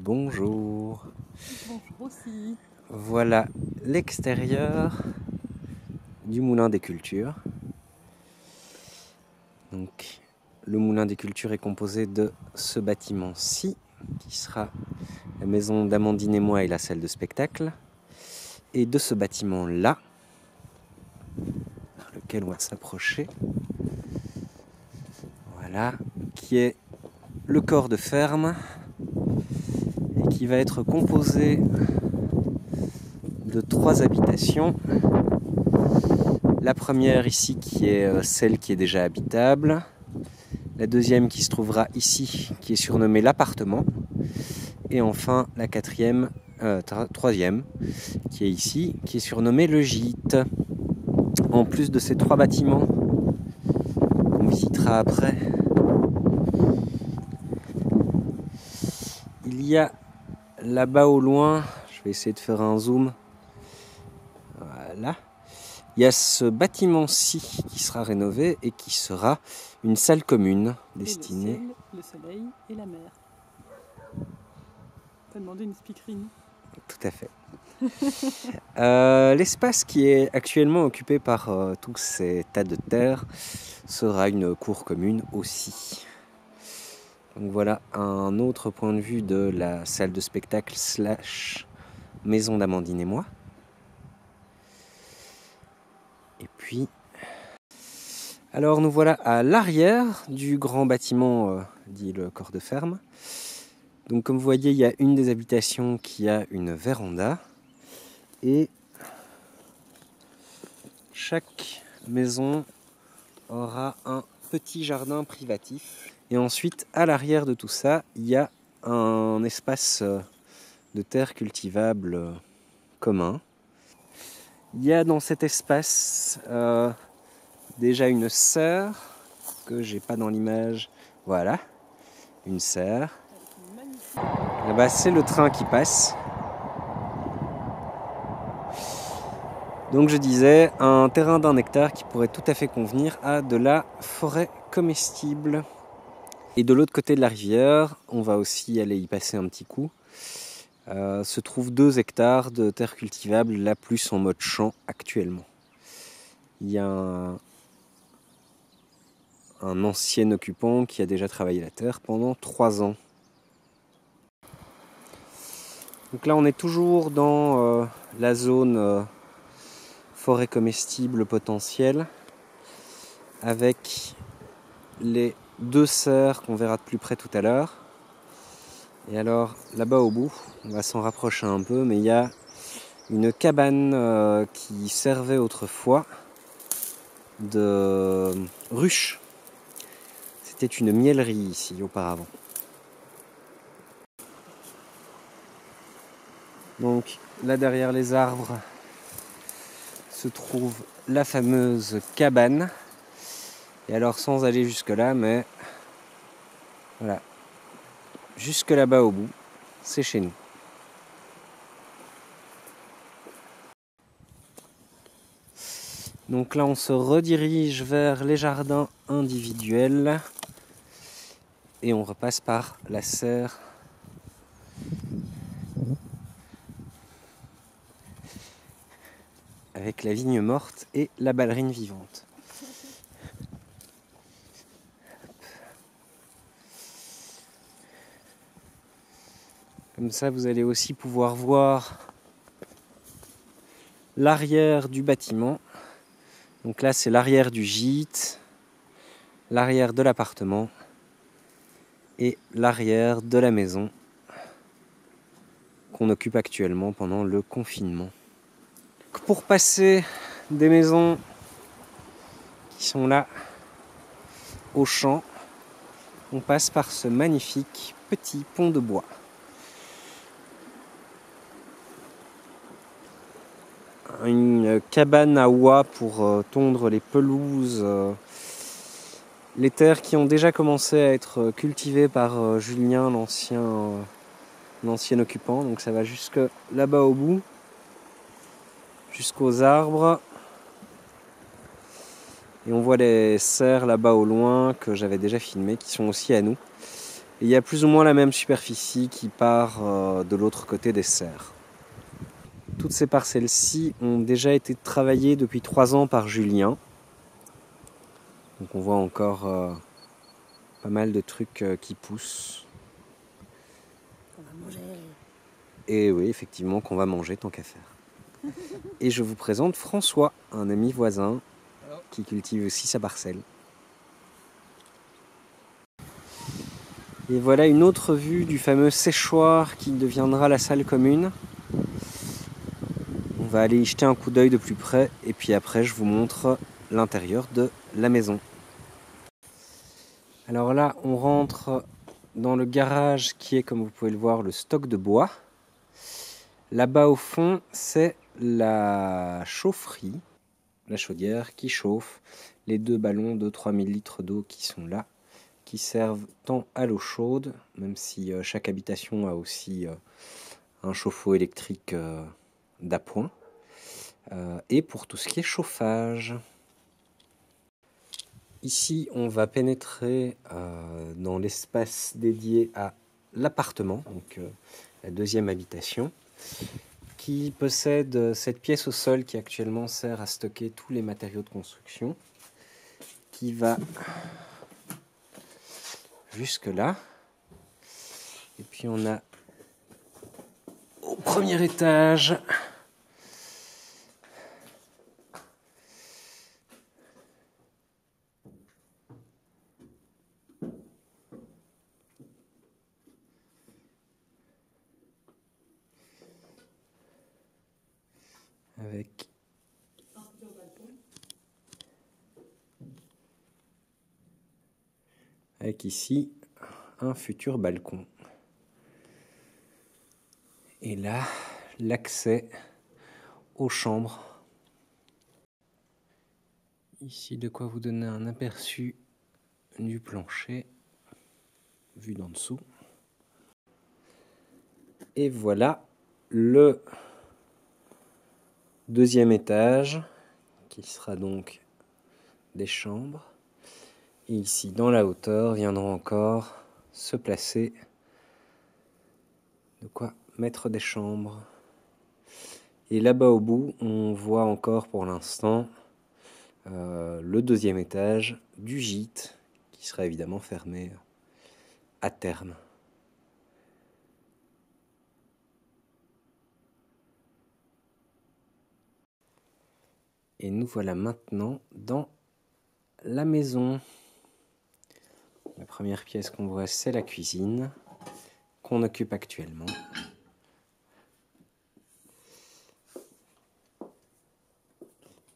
Bonjour. Bonjour aussi. Voilà l'extérieur du moulin des cultures. Donc, le moulin des cultures est composé de ce bâtiment-ci, qui sera la maison d'Amandine et moi et la salle de spectacle, et de ce bâtiment-là, vers lequel on va s'approcher, voilà, qui est le corps de ferme, et qui va être composé de 3 habitations. La première ici qui est celle qui est déjà habitable, la deuxième qui se trouvera ici qui est surnommée l'appartement, et enfin la troisième qui est ici qui est surnommée le gîte. En plus de ces 3 bâtiments qu'on visitera après, il y a là-bas au loin, je vais essayer de faire un zoom, voilà. Il y a ce bâtiment-ci qui sera rénové et qui sera une salle commune destinée. Et le ciel, le soleil et la mer. T'as demandé une speakerine. Tout à fait. L'espace qui est actuellement occupé par tous ces tas de terre sera une cour commune aussi. Donc voilà un autre point de vue de la salle de spectacle / maison d'Amandine et moi. Et puis, alors nous voilà à l'arrière du grand bâtiment dit le corps de ferme. Donc comme vous voyez, il y a une des habitations qui a une véranda et chaque maison aura un petit jardin privatif. Et ensuite, à l'arrière de tout ça, il y a un espace de terre cultivable commun. Il y a dans cet espace déjà une serre que j'ai pas dans l'image. Voilà, une serre. Là-bas, c'est le train qui passe. Donc je disais, un terrain d'1 hectare qui pourrait tout à fait convenir à de la forêt comestible. Et de l'autre côté de la rivière, on va aussi aller y passer un petit coup, se trouvent 2 hectares de terre cultivable, là plus en mode champ actuellement. Il y a un ancien occupant qui a déjà travaillé la terre pendant 3 ans. Donc là on est toujours dans la zone forêt comestible potentielle, avec les 2 serres qu'on verra de plus près tout à l'heure. Et alors là-bas au bout, on va s'en rapprocher un peu, mais il y a une cabane qui servait autrefois de ruche. C'était une miellerie ici auparavant. Donc là derrière les arbres se trouve la fameuse cabane. Et alors sans aller jusque là, mais voilà, jusque là-bas au bout, c'est chez nous. Donc là on se redirige vers les jardins individuels et on repasse par la serre avec la vigne morte et la ballerine vivante. Comme ça vous allez aussi pouvoir voir l'arrière du bâtiment. Donc là c'est l'arrière du gîte, l'arrière de l'appartement et l'arrière de la maison qu'on occupe actuellement pendant le confinement. Pour passer des maisons qui sont là au champ, on passe par ce magnifique petit pont de bois. Une cabane à oie pour tondre les pelouses, les terres qui ont déjà commencé à être cultivées par Julien, l'ancien occupant. Donc ça va jusque là-bas au bout, jusqu'aux arbres. Et on voit les serres là-bas au loin que j'avais déjà filmées, qui sont aussi à nous. Et il y a plus ou moins la même superficie qui part de l'autre côté des serres. Toutes ces parcelles-ci ont déjà été travaillées depuis 3 ans par Julien. Donc on voit encore pas mal de trucs qui poussent. On va manger. Et oui, effectivement, qu'on va manger tant qu'à faire. Et je vous présente François, un ami voisin qui cultive aussi sa parcelle. Et voilà une autre vue du fameux séchoir qui deviendra la salle commune. On va aller y jeter un coup d'œil de plus près et puis après je vous montre l'intérieur de la maison. Alors là, on rentre dans le garage qui est, comme vous pouvez le voir, le stock de bois. Là-bas au fond, c'est la chaufferie, la chaudière qui chauffe les 2 ballons de 3000 litres d'eau qui sont là, qui servent tant à l'eau chaude, même si chaque habitation a aussi un chauffe-eau électrique d'appoint, et pour tout ce qui est chauffage. Ici, on va pénétrer dans l'espace dédié à l'appartement, donc la deuxième habitation, qui possède cette pièce au sol qui actuellement sert à stocker tous les matériaux de construction, qui va jusque là. Et puis on a au premier étage avec ici un futur balcon. Et là, l'accès aux chambres. Ici, de quoi vous donner un aperçu du plancher, vu d'en dessous. Et voilà le deuxième étage, qui sera donc des chambres. Et ici, dans la hauteur, viendront encore se placer de quoi mettre des chambres. Et là-bas au bout, on voit encore pour l'instant le deuxième étage du gîte, qui sera évidemment fermé à terme. Et nous voilà maintenant dans la maison. La première pièce qu'on voit, c'est la cuisine, qu'on occupe actuellement.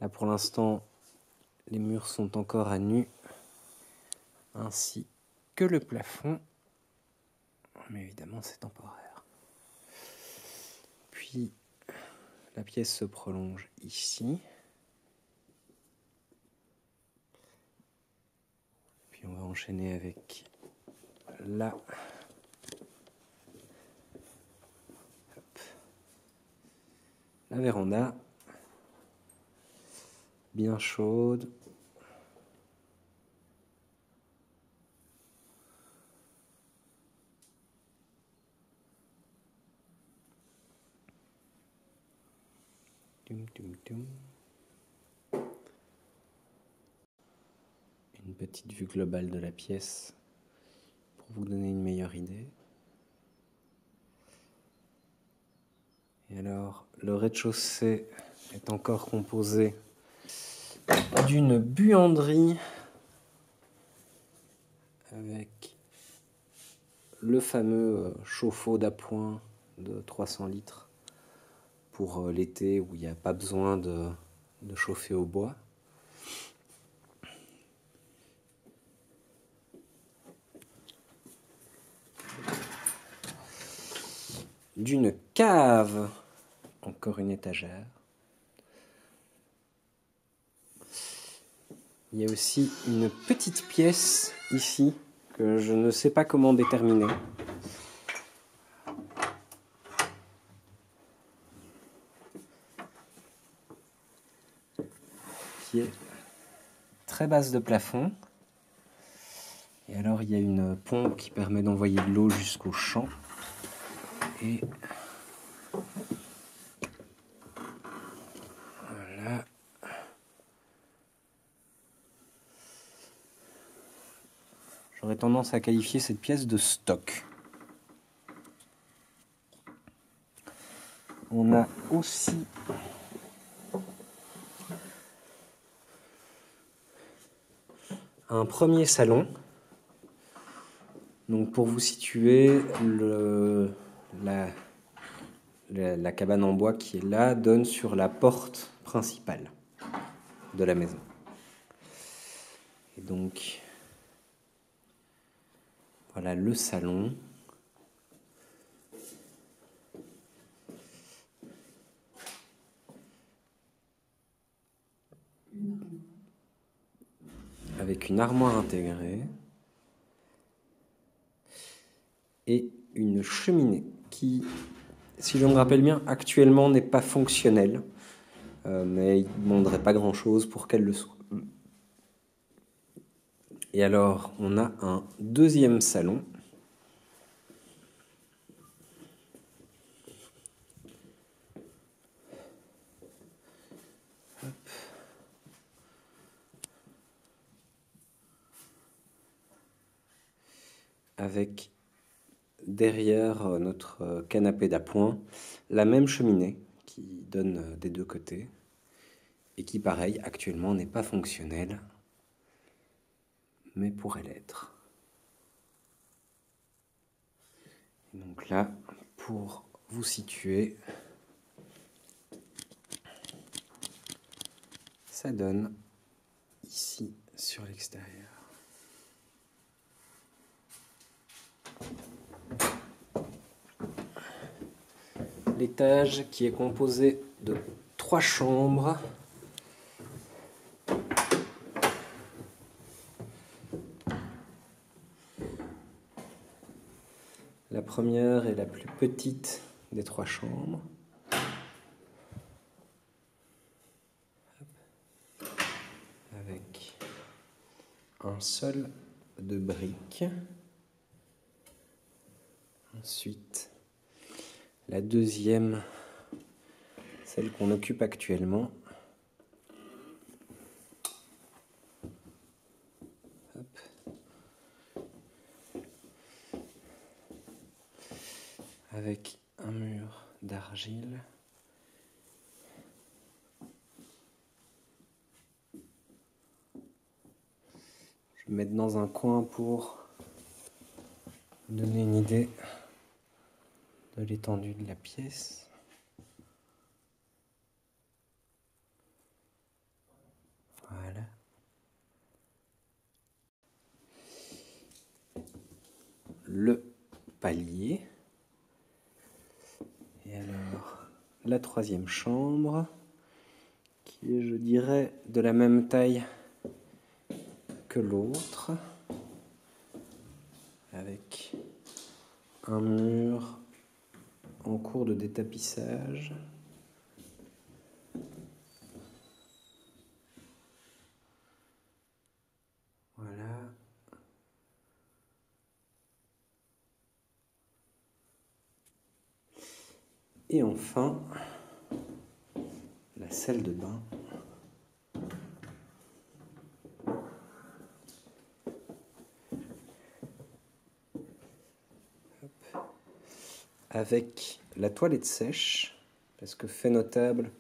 Là pour l'instant, les murs sont encore à nu, ainsi que le plafond. Mais évidemment, c'est temporaire. Puis, la pièce se prolonge ici. Puis on va enchaîner avec la véranda, bien chaude. Une petite vue globale de la pièce pour vous donner une meilleure idée. Et alors, le rez-de-chaussée est encore composé d'une buanderie avec le fameux chauffe-eau d'appoint de 300 litres pour l'été où il n'y a pas besoin de chauffer au bois. D'une cave, encore une étagère. Il y a aussi une petite pièce ici que je ne sais pas comment déterminer. Qui est très basse de plafond. Et alors il y a une pompe qui permet d'envoyer de l'eau jusqu'au champ. Et voilà. J'aurais tendance à qualifier cette pièce de stock. On a aussi un premier salon. Donc pour vous situer, la cabane en bois qui est là donne sur la porte principale de la maison. Et donc voilà le salon. Avec une armoire intégrée et une cheminée qui, si je me rappelle bien, actuellement n'est pas fonctionnelle, mais il ne demanderait pas grand-chose pour qu'elle le soit. Et alors, on a un deuxième salon. Hop. Avec derrière notre canapé d'appoint la même cheminée qui donne des deux côtés et qui, pareil, actuellement n'est pas fonctionnelle, mais pourrait l'être. Donc là, pour vous situer, ça donne ici sur l'extérieur. L'étage qui est composé de 3 chambres. La première est la plus petite des 3 chambres. Avec un sol de briques. Ensuite, la deuxième, celle qu'on occupe actuellement. Hop. Avec un mur d'argile. Je vais me mettre dans un coin pour donner une idée de l'étendue de la pièce. Voilà. Le palier. Et alors, la troisième chambre, qui est, je dirais, de la même taille que l'autre, avec un mur en cours de détapissage. Voilà. Et enfin, la salle de bain. Hop. Avec la toilette sèche, parce que fait notable,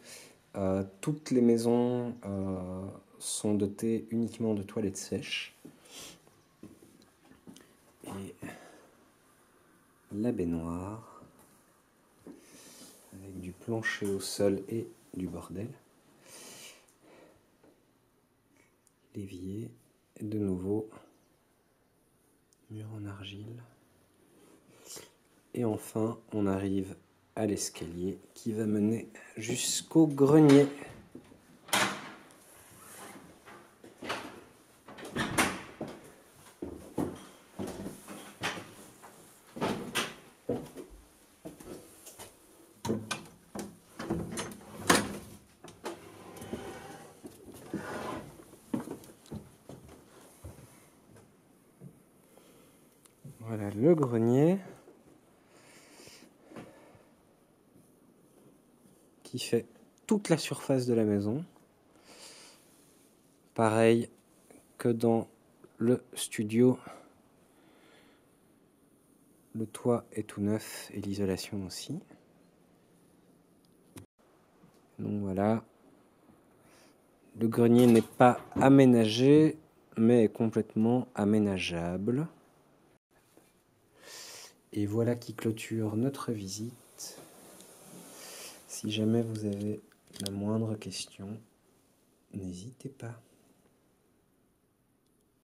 toutes les maisons sont dotées uniquement de toilettes sèches. Et la baignoire, avec du plancher au sol et du bordel. L'évier, de nouveau, mur en argile. Et enfin, on arrive à l'escalier qui va mener jusqu'au grenier. Voilà le grenier qui fait toute la surface de la maison. Pareil que dans le studio. Le toit est tout neuf et l'isolation aussi. Donc voilà. Le grenier n'est pas aménagé, mais est complètement aménageable. Et voilà qui clôture notre visite. Si jamais vous avez la moindre question, n'hésitez pas.